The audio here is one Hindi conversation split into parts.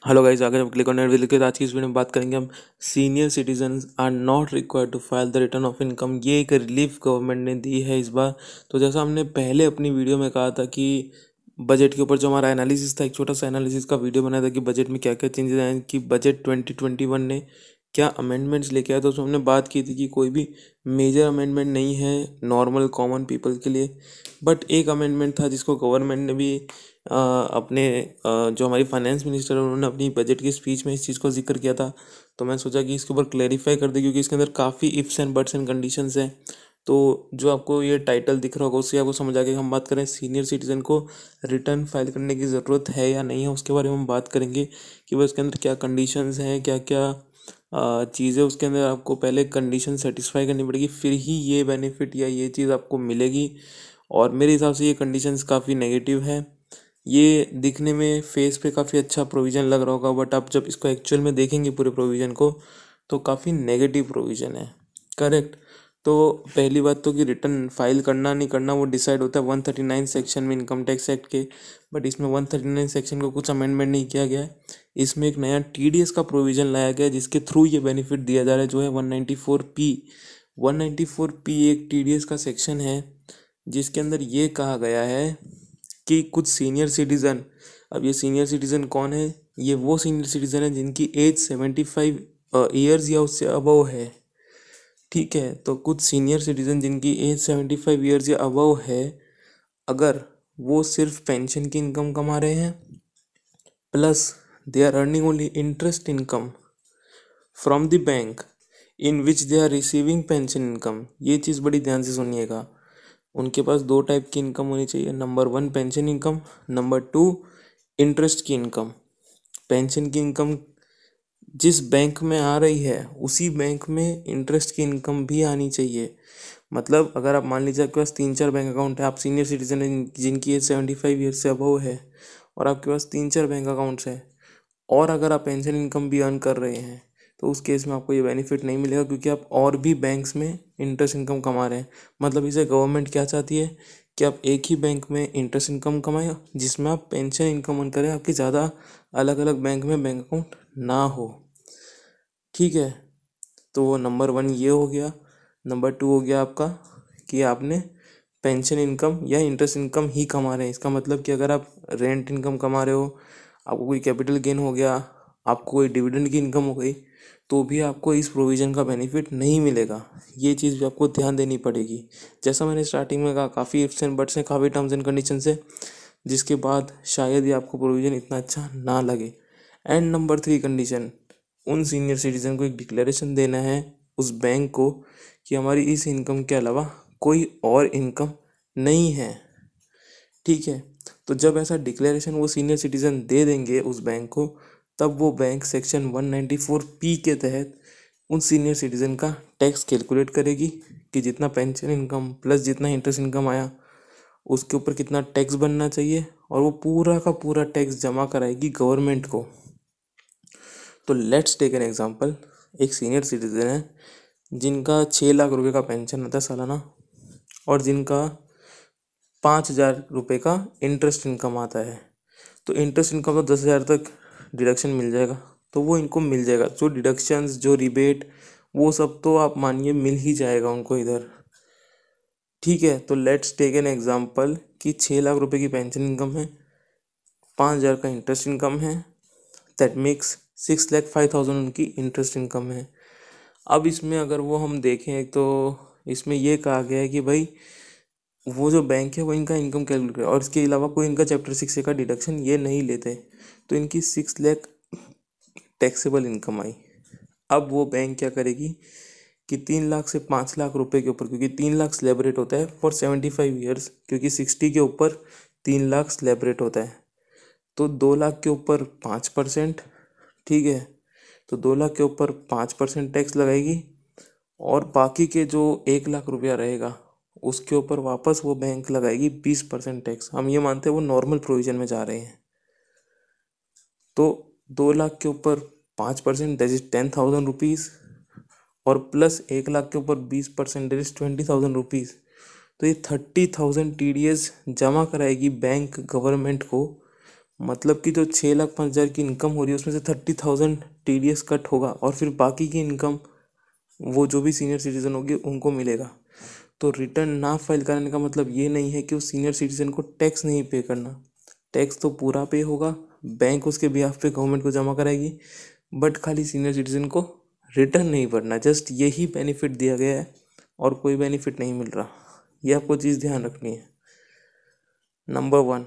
हेलो गाइस, अगर आप क्लिक ऑन एड विल के आज की इस वीडियो में बात करेंगे हम senior citizens are not required to file the return of income. ये एक रिलीफ गवर्नमेंट ने दी है इस बार। तो जैसा हमने पहले अपनी वीडियो में कहा था कि बजट के ऊपर जो हमारा एनालिसिस था, एक छोटा सा एनालिसिस का वीडियो बनाया था कि बजट में क्या क्या चेंजेस आए, कि बजट 2021 ने क्या अमेंडमेंट्स लेके आया। तो उसमें हमने बात की थी कि कोई भी मेजर अमेंडमेंट नहीं है नॉर्मल कॉमन पीपल के लिए, बट एक अमेंडमेंट था जिसको गवर्नमेंट ने भी अपने जो हमारी फाइनेंस मिनिस्टर है उन्होंने अपनी बजट की स्पीच में इस चीज़ को जिक्र किया था। तो मैं सोचा कि इसके ऊपर क्लेरिफाई कर दे, क्योंकि इसके अंदर काफ़ी ifs and buts and conditions हैं। तो जो आपको ये टाइटल दिख रहा होगा उससे आपको समझ आ गया कि हम बात करें सीनियर सिटीजन को रिटर्न फाइल करने की ज़रूरत है या नहीं है। उसके बारे में हम बात करेंगे कि वह उसके अंदर क्या कंडीशंस हैं, क्या क्या चीज़ें उसके अंदर आपको पहले कंडीशन सेटिस्फाई करनी पड़ेगी, फिर ही ये बेनिफिट या ये चीज़ आपको मिलेगी। और मेरे हिसाब से ये कंडीशंस काफ़ी नेगेटिव है। ये दिखने में फेस पे काफ़ी अच्छा प्रोविज़न लग रहा होगा, बट आप जब इसको एक्चुअल में देखेंगे पूरे प्रोविज़न को तो काफ़ी नेगेटिव प्रोविज़न है। करेक्ट। तो पहली बात तो कि रिटर्न फाइल करना नहीं करना वो डिसाइड होता है 139 सेक्शन में इनकम टैक्स एक्ट के, बट इसमें 139 सेक्शन को कुछ अमेंडमेंट नहीं किया गया है। इसमें एक नया टीडीएस का प्रोविज़न लाया गया है जिसके थ्रू ये बेनिफिट दिया जा रहा है, जो है 194 पी। 194 पी एक टीडीएस का सेक्शन है जिसके अंदर ये कहा गया है कि कुछ सीनियर सिटीज़न, अब ये सीनियर सिटीज़न कौन है, ये वो सीनियर सिटीज़न है जिनकी एज 75 ईयर्स या उससे अबव है। ठीक है, तो कुछ सीनियर सिटीज़न जिनकी एज 75 ईयर्स या अबव है, अगर वो सिर्फ पेंशन की इनकम कमा रहे हैं plus they are earning only interest income from the bank in which they are receiving pension income. ये चीज़ बड़ी ध्यान से सुनिएगा। उनके पास दो टाइप की इनकम होनी चाहिए, number 1 pension income, number 2 interest की इनकम। पेंशन की इनकम जिस बैंक में आ रही है उसी बैंक में इंटरेस्ट की इनकम भी आनी चाहिए। मतलब अगर आप मान लीजिए आपके पास 3-4 बैंक अकाउंट है, आप सीनियर सिटीजन हैं जिनकी एज 75 ईयर से अबव है, और आपके पास 3-4 बैंक अकाउंट्स हैं, और अगर आप पेंशन इनकम भी अर्न कर रहे हैं, तो उस केस में आपको ये बेनिफिट नहीं मिलेगा, क्योंकि आप और भी बैंक्स में इंटरेस्ट इनकम कमा रहे हैं। मतलब इसे गवर्नमेंट क्या चाहती है कि आप एक ही बैंक में इंटरेस्ट इनकम कमाएं जिसमें आप पेंशन इनकम अर्न करें, आपके ज़्यादा अलग अलग बैंक में बैंक अकाउंट ना हो। ठीक है, तो वो नंबर 1 ये हो गया। नंबर 2 हो गया आपका कि आपने पेंशन इनकम या इंटरेस्ट इनकम ही कमा रहे हैं। इसका मतलब कि अगर आप रेंट इनकम कमा रहे हो, आपको कोई कैपिटल गेन हो गया, आपको कोई डिविडेंड की इनकम हो गई, तो भी आपको इस प्रोविज़न का बेनिफिट नहीं मिलेगा। ये चीज़ भी आपको ध्यान देनी पड़ेगी। जैसा मैंने स्टार्टिंग में कहा, काफ़ी इफ्स एंड बट्स हैं, काफ़ी टर्म्स एंड कंडीशंस है, जिसके बाद शायद ही आपको प्रोविज़न इतना अच्छा ना लगे। एंड नंबर 3 कंडीशन, उन सीनियर सिटीजन को एक डिक्लेरेशन देना है उस बैंक को कि हमारी इस इनकम के अलावा कोई और इनकम नहीं है। ठीक है, तो जब ऐसा डिक्लेरेशन वो सीनियर सिटीजन दे देंगे उस बैंक को, तब वो बैंक सेक्शन 194 पी के तहत उन सीनियर सिटीजन का टैक्स कैलकुलेट करेगी कि जितना पेंशन इनकम प्लस जितना इंटरेस्ट इनकम आया उसके ऊपर कितना टैक्स बनना चाहिए, और वो पूरा का पूरा टैक्स जमा कराएगी गवर्नमेंट को। तो लेट्स टेक एन एग्जांपल, एक सीनियर सिटीजन है जिनका 6 लाख रुपए का पेंशन आता है सालाना, और जिनका 5,000 रुपये का इंटरेस्ट इनकम आता है। तो इंटरेस्ट इनकम तो 10,000 तक डिडक्शन मिल जाएगा, तो वो इनको मिल जाएगा। जो डिडक्शंस जो रिबेट वो सब तो आप मानिए मिल ही जाएगा उनको इधर। ठीक है, तो लेट्स टेक एन एग्जांपल कि 6 लाख रुपए की पेंशन इनकम है, 5,000 का इंटरेस्ट इनकम है, दैट मेक्स 6,05,000 उनकी इंटरेस्ट इनकम है। अब इसमें अगर वो हम देखें तो इसमें ये कहा गया है कि भाई वो जो बैंक है वो इनका इनकम कैलकुलेट करे, और इसके अलावा कोई इनका चैप्टर 6 का डिडक्शन ये नहीं लेते। तो इनकी 6 लाख टैक्सेबल इनकम आई। अब वो बैंक क्या करेगी कि 3 लाख से 5 लाख रुपए के ऊपर, क्योंकि 3 लाख स्लैब रेट होता है फॉर 75 ईयर्स, क्योंकि 60 के ऊपर 3 लाख स्लैब रेट होता है, तो 2 लाख के ऊपर 5%। ठीक है, तो 2 लाख के ऊपर 5% टैक्स लगाएगी, और बाकी के जो 1 लाख रुपया रहेगा उसके ऊपर वापस वो बैंक लगाएगी 20% टैक्स। हम ये मानते हैं वो नॉर्मल प्रोविजन में जा रहे हैं। तो 2 लाख के ऊपर 5% दैट इज 10,000 रुपीज़, और प्लस 1 लाख के ऊपर 20% दैट इज 20,000 रुपीज़। तो ये 30,000 TDS जमा कराएगी बैंक गवर्नमेंट को मतलब कि जो 6,05,000 की इनकम हो रही है उसमें से 30,000 TDS कट होगा और फिर बाकी की इनकम वो जो भी सीनियर सिटीजन होगी उनको मिलेगा। तो रिटर्न ना फाइल कराने का मतलब ये नहीं है कि उस सीनियर सिटीजन को टैक्स नहीं पे करना, टैक्स तो पूरा पे होगा, बैंक उसके बिहाफ पे गवर्नमेंट को जमा कराएगी, बट खाली सीनियर सिटीजन को रिटर्न नहीं भरना, जस्ट यही बेनिफिट दिया गया है और कोई बेनिफिट नहीं मिल रहा। ये आपको चीज़ ध्यान रखनी है, नंबर 1।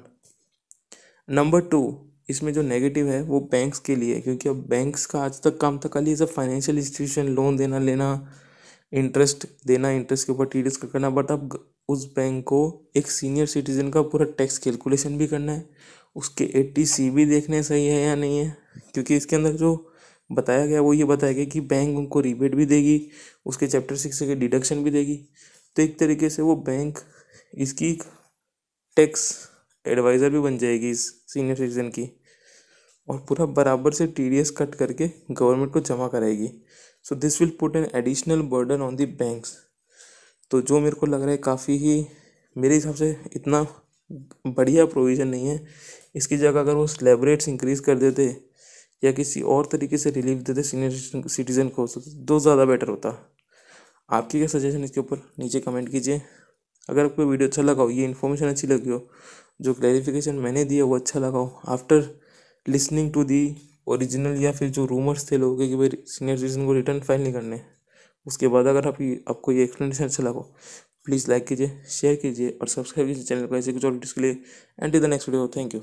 नंबर 2, इसमें जो नेगेटिव है वो बैंक्स के लिए है, क्योंकि अब बैंक्स का आज तक काम था खाली as a financial institution, loan देना लेना, इंटरेस्ट देना, इंटरेस्ट के ऊपर TDS करना, बट अब उस बैंक को एक सीनियर सिटीजन का पूरा टैक्स कैलकुलेशन भी करना है, उसके 80C भी देखने सही है या नहीं है, क्योंकि इसके अंदर जो बताया गया वो ये बताया गया कि बैंक उनको रिबेट भी देगी, उसके चैप्टर 6 के डिडक्शन भी देगी। तो एक तरीके से वो बैंक इसकी टैक्स एडवाइज़र भी बन जाएगी इस सीनियर सिटीजन की, और पूरा बराबर से TDS कट करके गवर्नमेंट को जमा कराएगी। So this will put an additional burden on the banks. तो जो मेरे को लग रहा है काफ़ी ही, मेरे हिसाब से इतना बढ़िया प्रोविज़न नहीं है। इसकी जगह अगर वो स्लैब रेट्स इंक्रीज़ कर देते या किसी और तरीके से रिलीफ देते सीनियर सिटीजन को तो ज़्यादा बेटर होता। आपकी क्या सजेशन इसके ऊपर नीचे कमेंट कीजिए। अगर आपको वीडियो अच्छा लगा हो, ये इन्फॉर्मेशन अच्छी लगी हो, जो क्लैरिफिकेशन मैंने दिया वो अच्छा लगा हो, after listening to the original या फिर जो रूमर्स थे लोगों के कि भाई सीनियर सिटीजन को रिटर्न फाइल नहीं करने, उसके बाद अगर आपको ये एक्सप्लेनेशन अच्छा लगा, प्लीज़ लाइक कीजिए, शेयर कीजिए और सब्सक्राइब कीजिए चैनल को ऐसे कुछ और वीडियोस के लिए। And to the next video, thank you.